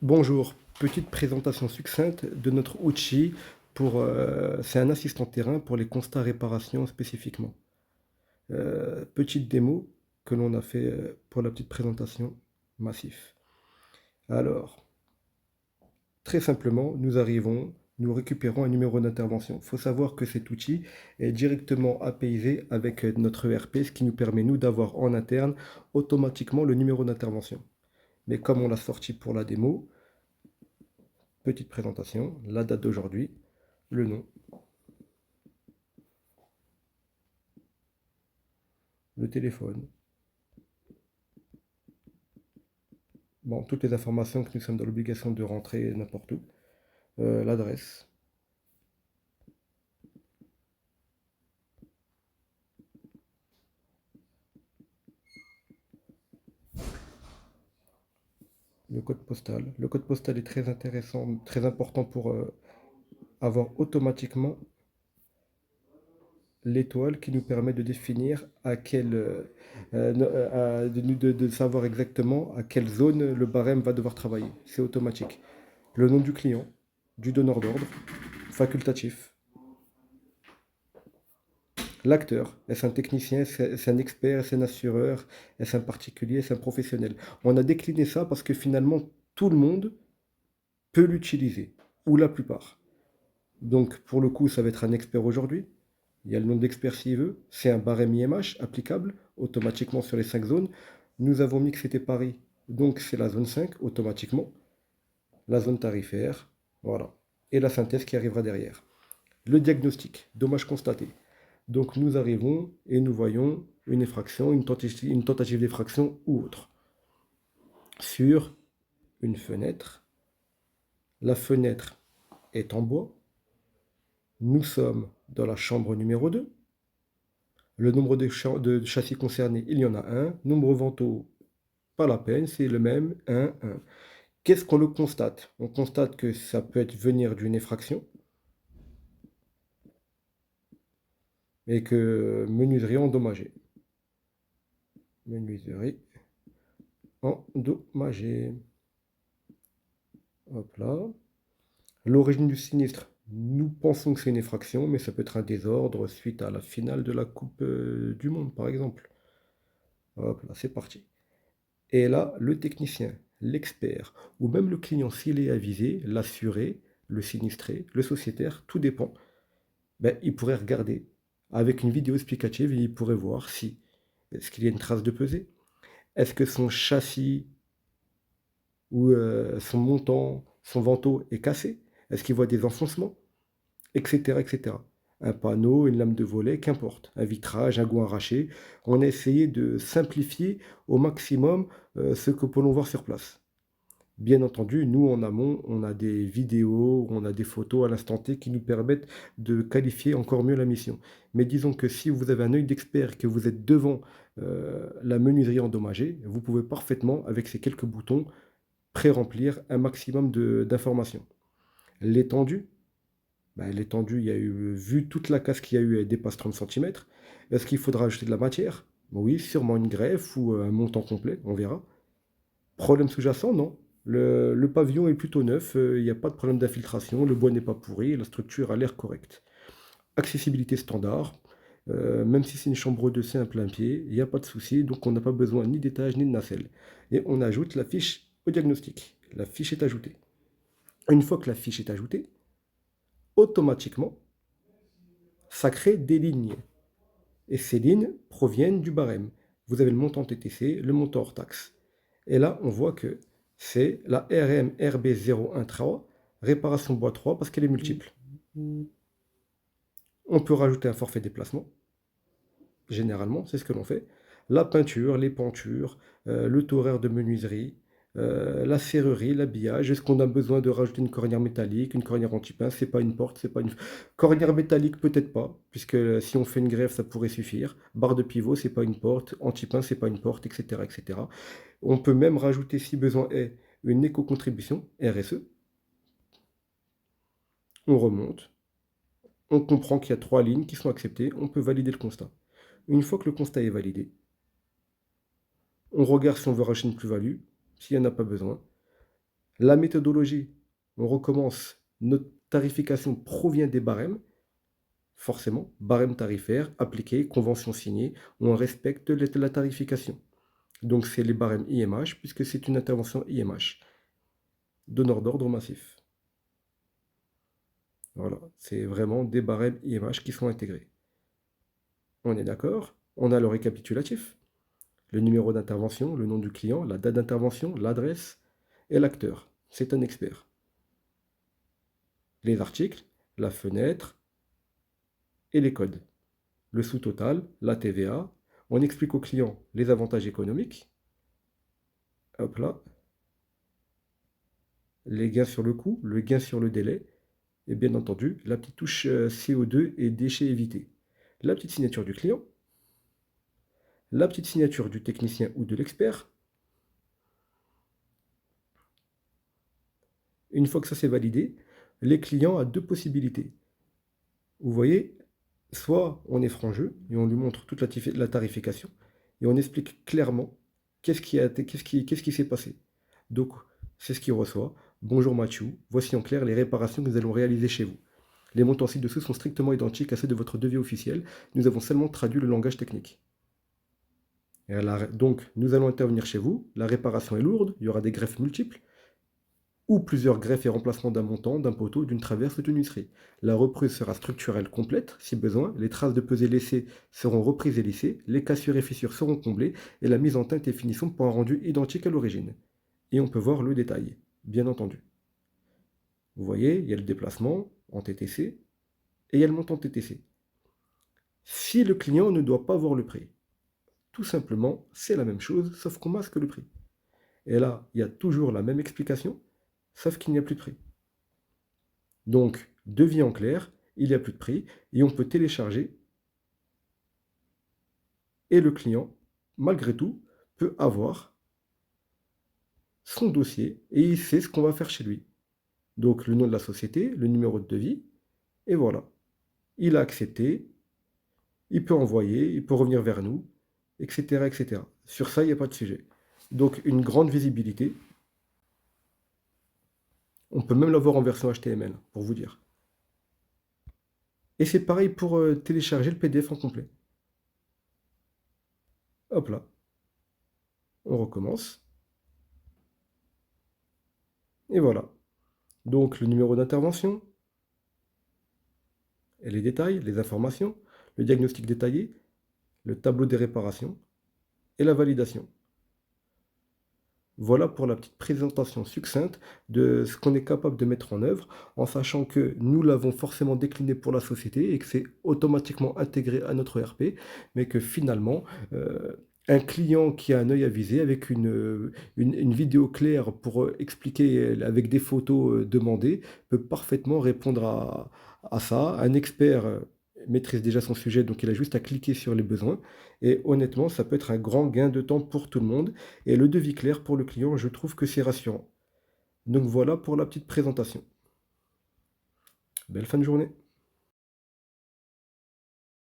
Bonjour, petite présentation succincte de notre outil c'est un assistant terrain pour les constats réparations spécifiquement. Petite démo que l'on a fait pour la petite présentation massif. Alors, très simplement, nous récupérons un numéro d'intervention. Il faut savoir que cet outil est directement apaisé avec notre ERP, ce qui nous permet, nous, d'avoir en interne automatiquement le numéro d'intervention. Mais comme on l'a sorti pour la démo, petite présentation, la date d'aujourd'hui, le nom, le téléphone, bon, toutes les informations que nous sommes dans l'obligation de rentrer n'importe où, l'adresse, le code postal. Le code postal est très intéressant, très important pour avoir automatiquement l'étoile qui nous permet de définir à quelle, de savoir exactement à quelle zone le barème va devoir travailler. C'est automatique. Le nom du client, du donneur d'ordre, facultatif. L'acteur, est-ce un technicien, est-ce un expert, est-ce un assureur, est-ce un particulier, est-ce un professionnel? On a décliné ça parce que finalement, tout le monde peut l'utiliser, ou la plupart. Donc, pour le coup, ça va être un expert aujourd'hui. Il y a le nom d'expert s'il veut. C'est un barème IMH applicable automatiquement sur les 5 zones. Nous avons mis que c'était Paris, donc c'est la zone 5 automatiquement. La zone tarifaire, voilà. Et la synthèse qui arrivera derrière. Le diagnostic, dommage constaté. Donc nous arrivons et nous voyons une effraction, une tentative d'effraction ou autre sur une fenêtre. La fenêtre est en bois. Nous sommes dans la chambre numéro 2. Le nombre de châssis concernés, il y en a un. Nombre vantaux, pas la peine, c'est le même, 1, 1. Qu'est-ce qu'on le constate? On constate que ça peut être venir d'une effraction et que menuiserie endommagée. Menuiserie endommagée. Hop là. L'origine du sinistre, nous pensons que c'est une effraction, mais ça peut être un désordre suite à la finale de la Coupe du Monde, par exemple. Hop là, c'est parti. Et là, le technicien, l'expert, ou même le client, s'il est avisé, l'assuré, le sinistré, le sociétaire, tout dépend. Ben, il pourrait regarder avec une vidéo explicative et il pourrait voir si est-ce qu'il y a une trace de pesée, est-ce que son châssis ou son montant, son vantaux est cassé, est-ce qu'il voit des enfoncements, etc., etc. Un panneau, une lame de volet, qu'importe, un vitrage, un goût arraché. On a essayé de simplifier au maximum ce que peut l'on voir sur place. Bien entendu, nous en amont, on a des vidéos, on a des photos à l'instant T qui nous permettent de qualifier encore mieux la mission. Mais disons que si vous avez un œil d'expert et que vous êtes devant la menuiserie endommagée, vous pouvez parfaitement, avec ces quelques boutons, pré-remplir un maximum d'informations. L'étendue, ben, l'étendue, il y a eu, vu toute la casse qu'il y a eu, elle dépasse 30 cm. Est-ce qu'il faudra ajouter de la matière? Oui, sûrement une greffe ou un montant complet, on verra. Problème sous-jacent, non. Le pavillon est plutôt neuf, il n'y a pas de problème d'infiltration, le bois n'est pas pourri, la structure a l'air correcte. Accessibilité standard, même si c'est une chambre de c'est un plein pied, il n'y a pas de souci, donc on n'a pas besoin ni d'étage ni de nacelle. Et on ajoute la fiche au diagnostic. La fiche est ajoutée. Une fois que la fiche est ajoutée, automatiquement, ça crée des lignes. Et ces lignes proviennent du barème. Vous avez le montant TTC, le montant hors taxe. Et là, on voit que c'est la RM RB013, réparation bois 3, parce qu'elle est multiple. On peut rajouter un forfait déplacement. Généralement, c'est ce que l'on fait. La peinture, les pentures, le taux horaire de menuiserie, la serrurerie, l'habillage. Est-ce qu'on a besoin de rajouter une cornière métallique, une cornière anti-pain? C'est pas une porte, c'est pas une... Cornière métallique, peut-être pas, puisque si on fait une greffe, ça pourrait suffire. Barre de pivot, c'est pas une porte. Anti-pain, c'est pas une porte, etc., etc. On peut même rajouter, si besoin est, une éco-contribution, RSE. On remonte. On comprend qu'il y a 3 lignes qui sont acceptées. On peut valider le constat. Une fois que le constat est validé, on regarde si on veut racheter une plus-value, s'il n'y en a pas besoin. La méthodologie, on recommence. Notre tarification provient des barèmes, forcément, barème tarifaire appliqué, convention signée, on respecte la tarification. Donc c'est les barèmes IMH, puisque c'est une intervention IMH, donneur d'ordre massif. Voilà, c'est vraiment des barèmes IMH qui sont intégrés. On est d'accord? On a le récapitulatif, le numéro d'intervention, le nom du client, la date d'intervention, l'adresse et l'acteur. C'est un expert. Les articles, la fenêtre et les codes. Le sous-total, la TVA. On explique au client les avantages économiques. Hop là. Les gains sur le coût, le gain sur le délai. Et bien entendu, la petite touche CO2 et déchets évités. La petite signature du client. La petite signature du technicien ou de l'expert. Une fois que ça c'est validé, les clients ont deux possibilités. Vous voyez, soit on est franc jeu et on lui montre toute la tarification et on explique clairement qu'est-ce qui s'est passé. Donc, c'est ce qu'il reçoit. Bonjour Mathieu, voici en clair les réparations que nous allons réaliser chez vous. Les montants ci-dessous sont strictement identiques à ceux de votre devis officiel. Nous avons seulement traduit le langage technique. Donc, nous allons intervenir chez vous. La réparation est lourde, il y aura des greffes multiples ou plusieurs greffes et remplacements d'un montant, d'un poteau, d'une traverse ou d'une huisserie. La reprise sera structurelle complète, si besoin, les traces de pesée laissées seront reprises et lissées, les cassures et fissures seront comblées, et la mise en teinte et finition pour un rendu identique à l'origine. Et on peut voir le détail, bien entendu. Vous voyez, il y a le déplacement en TTC, et il y a le montant TTC. Si le client ne doit pas voir le prix, tout simplement, c'est la même chose, sauf qu'on masque le prix. Et là, il y a toujours la même explication, sauf qu'il n'y a plus de prix. Donc, devis en clair, il n'y a plus de prix, et on peut télécharger, et le client, malgré tout, peut avoir son dossier, et il sait ce qu'on va faire chez lui. Donc, le nom de la société, le numéro de devis, et voilà. Il a accepté, il peut envoyer, il peut revenir vers nous, etc. etc. Sur ça, il n'y a pas de sujet. Donc, une grande visibilité. On peut même l'avoir en version HTML, pour vous dire. Et c'est pareil pour télécharger le PDF en complet. Hop là, on recommence. Et voilà. Donc le numéro d'intervention, et les détails, les informations, le diagnostic détaillé, le tableau des réparations et la validation. Voilà pour la petite présentation succincte de ce qu'on est capable de mettre en œuvre, en sachant que nous l'avons forcément décliné pour la société et que c'est automatiquement intégré à notre ERP, mais que finalement, un client qui a un œil avisé avec une vidéo claire pour expliquer avec des photos demandées peut parfaitement répondre à ça. Un expert maîtrise déjà son sujet, donc il a juste à cliquer sur les besoins. Et honnêtement, ça peut être un grand gain de temps pour tout le monde. Et le devis clair pour le client, je trouve que c'est rassurant. Donc voilà pour la petite présentation. Belle fin de journée.